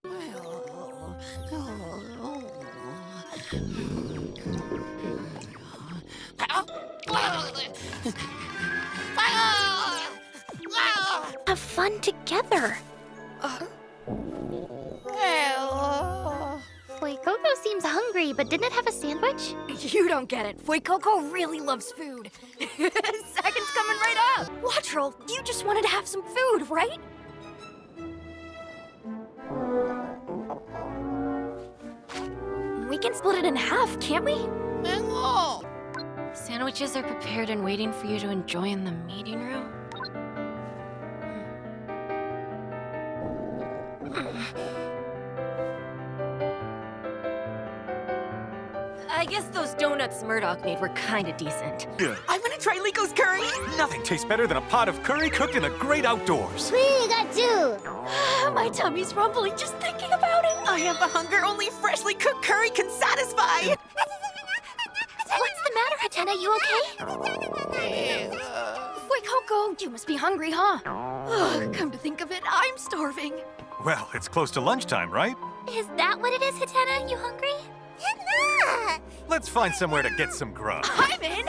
Have fun together. Fuecoco seems hungry, but didn't it have a sandwich? You don't get it. Fuecoco really loves food. Second's coming right up. Wattrel, you just wanted to have some food, right? We can split it in half, can't we? Sandwiches are prepared and waiting for you to enjoy in the meeting room. I guess those donuts Murdoch made were kinda decent. Yeah. I'm gonna try Lico's curry. Nothing tastes better than a pot of curry cooked in the great outdoors. We got two. My tummy's rumbling just thinking about it. I have the hunger only freshly cooked curry can satisfy. What's the matter, Hatena? You okay? Fuecoco, you must be hungry, huh? Ugh, come to think of it, I'm starving. Well, it's close to lunchtime, right? Is that what it is, Hatena? You hungry? Let's find somewhere to get some grub. I'm in.